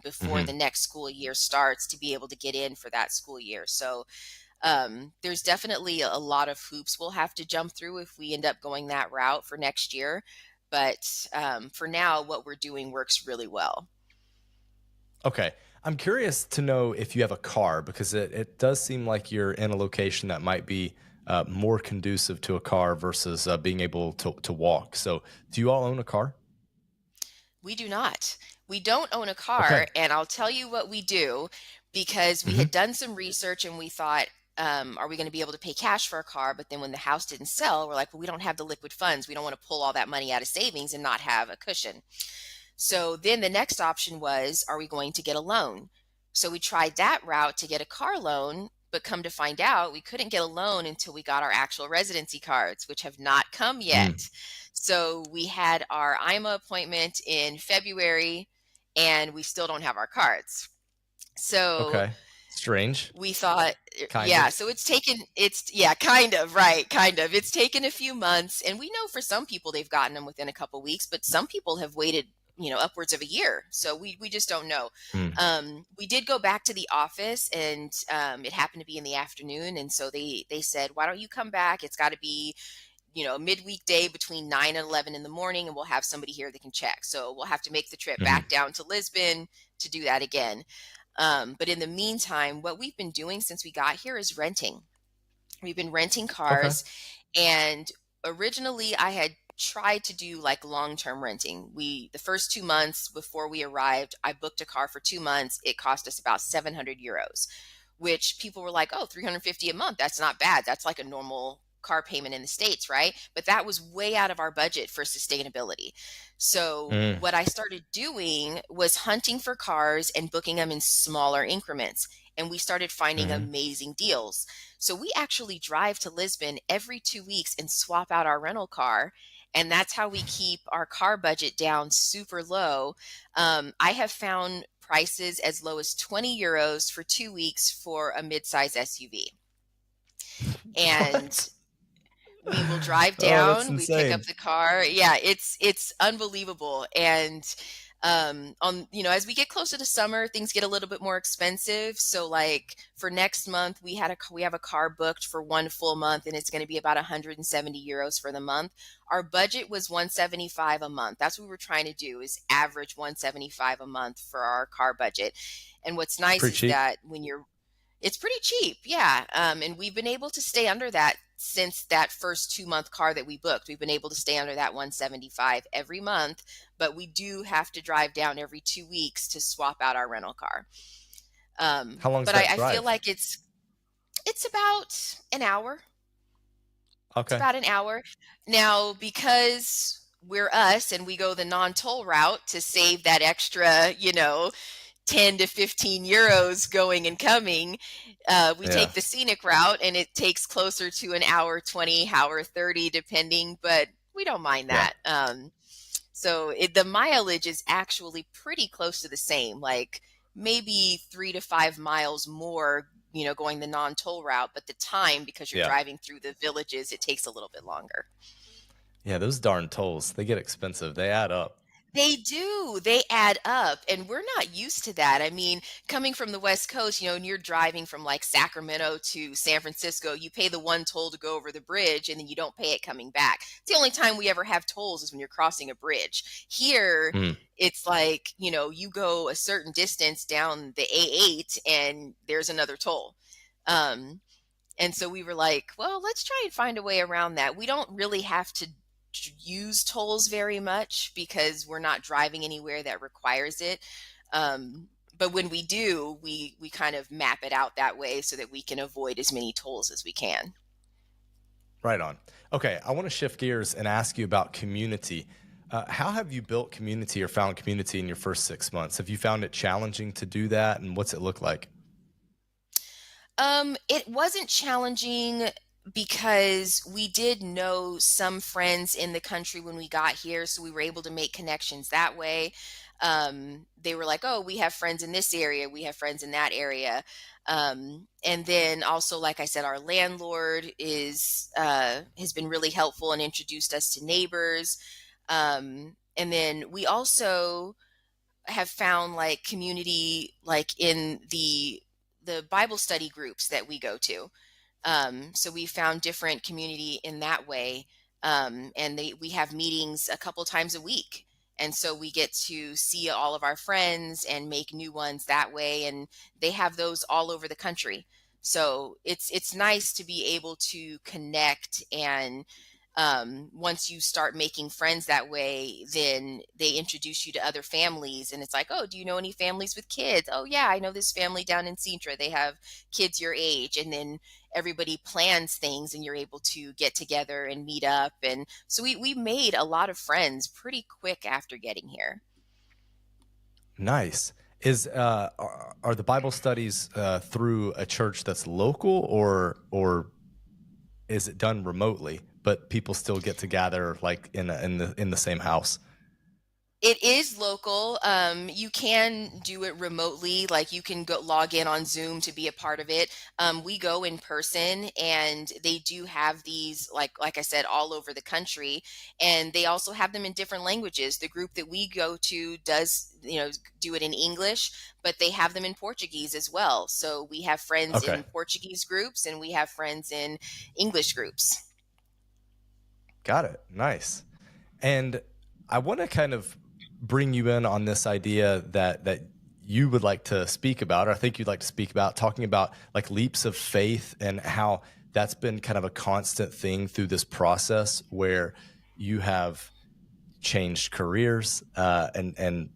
before the hmm. next school year starts to be able to get in for that school year. So there's definitely a lot of hoops we'll have to jump through if we end up going that route for next year. But for now, what we're doing works really well. Okay. I'm curious to know if you have a car because it does seem like you're in a location that might be more conducive to a car versus being able to walk. So, do you all own a car? We do not. We don't own a Okay. car, and I'll tell you what we do because we Hmm. had done some research and we thought, are we going to be able to pay cash for a car? But then when the house didn't sell, we're like, well, we don't have the liquid funds. We don't want to pull all that money out of savings and not have a cushion. So then the next option was, are we going to get a loan? So we tried that route to get a car loan, but come to find out, we couldn't get a loan until we got our actual residency cards, which have not come Mm, yet. So we had our IMA appointment in February and we still don't have our cards. So okay. Strange, we thought, kind yeah, of. so yeah, kind of, right, kind of. It's taken a few months, and we know for some people they've gotten them within a couple weeks, but some people have waited, upwards of a year. So we just don't know. Mm, We did go back to the office, and it happened to be in the afternoon, and so they said, why don't you come back? It's got to be a midweek day between 9 and 11 in the morning, and we'll have somebody here that can check. So we'll have to make the trip hmm. back down to Lisbon to do that again. But in the meantime, what we've been doing since we got here is renting. We've been renting Okay. cars, and originally I had tried to do like long-term renting. The first 2 months before we arrived, I booked a car for 2 months. It cost us about 700 euros, which people were like, oh, 350 a month. That's not bad. That's like a normal car payment in the States, right? But that was way out of our budget for sustainability. So Mm, what I started doing was hunting for cars and booking them in smaller increments. And we started finding hmm. amazing deals. So we actually drive to Lisbon every 2 weeks and swap out our rental car. And that's how we keep our car budget down super low. I have found prices as low as 20 euros for 2 weeks for a midsize SUV. And What? we will drive Oh, that's down, we pick up insane. the car. Yeah, it's unbelievable. And on as we get closer to summer, things get a little bit more expensive. So like for next month, we have a car booked for one full month, and it's going to be about 170 euros for the month. Our budget was 175 a month. That's what we were trying to do, is average 175 a month for our car budget. And what's It's nice pretty is cheap. that it's pretty cheap, yeah. And we've been able to stay under that since that first 2 month car that we booked. We've been able to stay under that 175 every month, but we do have to drive down every 2 weeks to swap out our rental car. How long's But that I feel drive? like it's about an hour. It's Okay. about an hour. Now, because we're us and we go the non-toll route to save that extra, 10 to 15 euros going and coming. We Yeah. take the scenic route and it takes closer to an hour 20, hour 30, depending, but we don't mind Yeah. that. So the mileage is actually pretty close to the same, like maybe 3 to 5 miles more, going the non-toll route, but the time, because you're Yeah. driving through the villages, it takes a little bit longer. Yeah. Those darn tolls, they get expensive. They add up. They do. They add up, and we're not used to that. I mean, coming from the West Coast, and you're driving from like Sacramento to San Francisco, you pay the one toll to go over the bridge, and then you don't pay it coming back. It's the only time we ever have tolls is when you're crossing a bridge. Here, Mm, it's like, you go a certain distance down the A8 and there's another toll. Um, and so we were like, well, let's try and find a way around that. We don't really have to use tolls very much because we're not driving anywhere that requires it. But when we do, we kind of map it out that way so that we can avoid as many tolls as we can. right on. Okay. I want to shift gears and ask you about community. How have you built community or found community in your first 6 months? Have you found it challenging to do that? And what's it look like? It wasn't challenging because we did know some friends in the country when we got here, so we were able to make connections that way. they were like, oh, we have friends in this area, we have friends in that area. And then also, like I said, our landlord has been really helpful and introduced us to neighbors. And then we also have found like community, like in the Bible study groups that we go to. So we found different community in that way. And we have meetings a couple times a week. And so we get to see all of our friends and make new ones that way. And they have those all over the country. So it's nice to be able to connect. And once you start making friends that way, then they introduce you to other families. And it's like, oh, do you know any families with kids? Oh, yeah, I know this family down in Sintra. They have kids your age. And then everybody plans things and you're able to get together and meet up. And so we made a lot of friends pretty quick after getting here. Nice. Are the Bible studies through a church that's local, or is it done remotely, but people still get to gather like in the same house? It is local. You can do it remotely. Like you can go log in on Zoom to be a part of it. We go in person, and they do have these, like I said, all over the country, and they also have them in different languages. The group that we go to does, do it in English, but they have them in Portuguese as well. So we have friends Okay. in Portuguese groups, and we have friends in English groups. Got it. Nice. And I want to kind of bring you in on this idea that you would like to speak about, or I think you'd like to speak about, talking about like leaps of faith and how that's been kind of a constant thing through this process where you have changed careers, and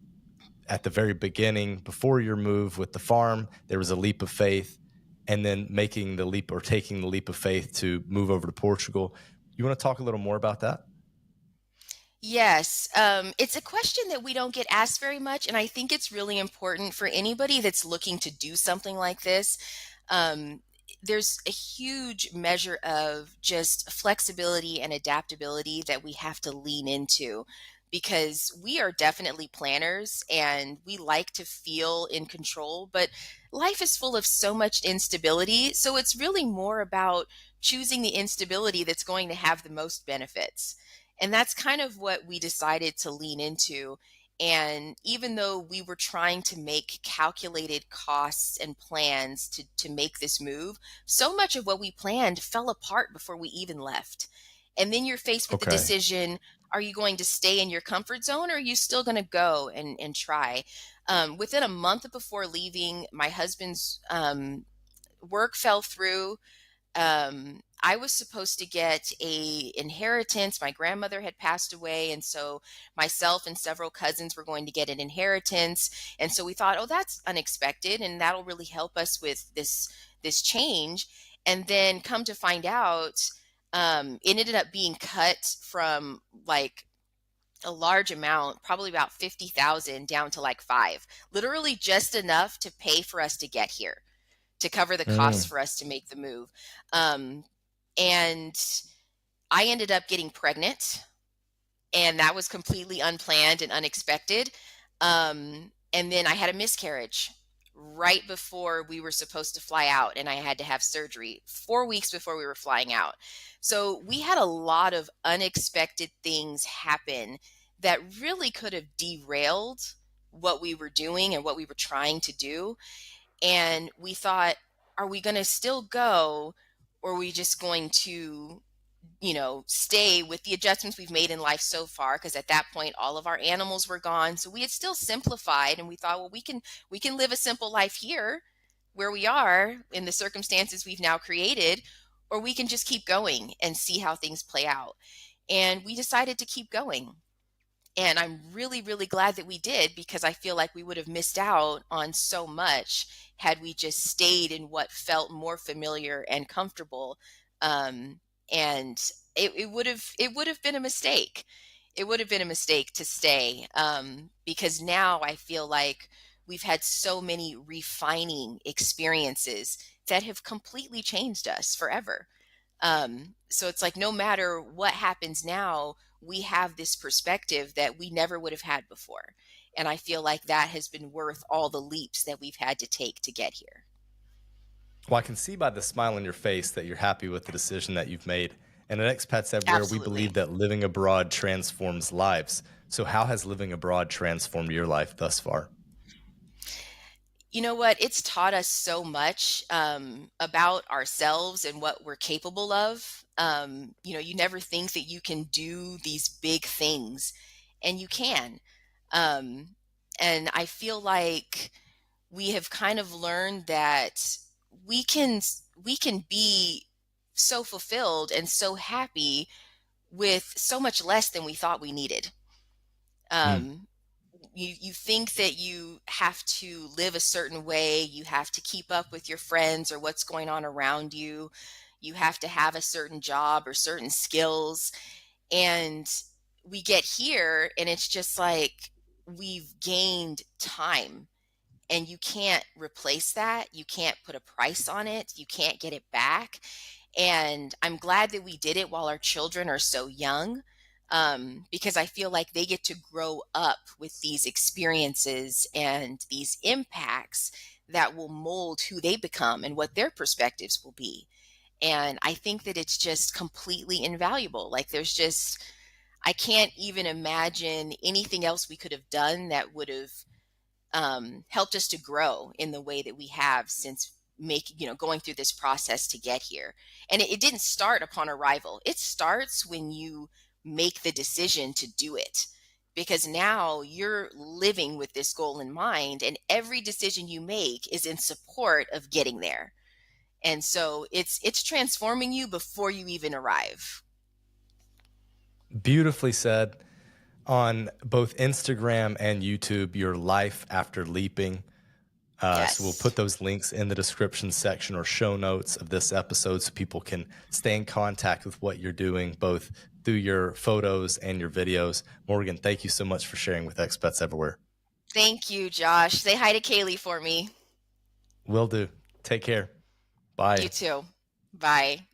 at the very beginning, before your move with the farm, there was a leap of faith, and then making the leap or taking the leap of faith to move over to Portugal. You want to talk a little more about that? Yes, it's a question that we don't get asked very much, and I think it's really important for anybody that's looking to do something like this. Um, there's a huge measure of just flexibility and adaptability that we have to lean into, because we are definitely planners and we like to feel in control, but life is full of so much instability. So it's really more about choosing the instability that's going to have the most benefits. And that's kind of what we decided to lean into. And even though we were trying to make calculated costs and plans to make this move, so much of what we planned fell apart before we even left. And then you're faced with the Okay. decision, are you going to stay in your comfort zone, or are you still going to go and try? Within a month before leaving, my husband's work fell through. I was supposed to get a inheritance. My grandmother had passed away, and so myself and several cousins were going to get an inheritance. And so we thought, oh, that's unexpected, and that'll really help us with this change. And then come to find out, it ended up being cut from like a large amount, probably about 50,000 down to like 5, literally just enough to pay for us to get here, to cover the costs for us to make the move. And I ended up getting pregnant, and that was completely unplanned and unexpected. And then I had a miscarriage right before we were supposed to fly out, and I had to have surgery 4 weeks before we were flying out. So we had a lot of unexpected things happen that really could have derailed what we were doing and what we were trying to do. And we thought, are we going to still go, or are we just going to, stay with the adjustments we've made in life so far? Because at that point, all of our animals were gone. So we had still simplified, and we thought, well, we can live a simple life here where we are in the circumstances we've now created, or we can just keep going and see how things play out. And we decided to keep going. And I'm really, really glad that we did, because I feel like we would have missed out on so much had we just stayed in what felt more familiar and comfortable. And it would have been a mistake. It would have been a mistake to stay, because now I feel like we've had so many refining experiences that have completely changed us forever. So it's like, no matter what happens now, we have this perspective that we never would have had before. And I feel like that has been worth all the leaps that we've had to take to get here. Well, I can see by the smile on your face that you're happy with the decision that you've made. And at Expats Everywhere, we Absolutely. believe that living abroad transforms lives. So how has living abroad transformed your life thus far? You know what? It's taught us so much about ourselves and what we're capable of. You never think that you can do these big things, and you can. Um, and I feel like we have kind of learned that we can we can be so fulfilled and so happy with so much less than we thought we needed. Mm. Um, you think that you have to live a certain way, you have to keep up with your friends or what's going on around you, you have to have a certain job or certain skills, and we get here and it's just like we've gained time, and you can't replace that, you can't put a price on it, you can't get it back. And I'm glad that we did it while our children are so young, because I feel like they get to grow up with these experiences and these impacts that will mold who they become and what their perspectives will be. And I think that it's just completely invaluable. Like, I can't even imagine anything else we could have done that would have helped us to grow in the way that we have since going through this process to get here. And it didn't start upon arrival. It starts when you make the decision to do it, because now you're living with this goal in mind, and every decision you make is in support of getting there. And so it's transforming you before you even arrive. Beautifully said. On both Instagram and YouTube, your life after leaping. So we'll Yes. put those links in the description section or show notes of this episode so people can stay in contact with what you're doing, both through your photos and your videos. Morgan, thank you so much for sharing with Expats Everywhere. Thank you, Josh. Say hi to Kaylee for me. Will do. Take care. Bye. You too. Bye.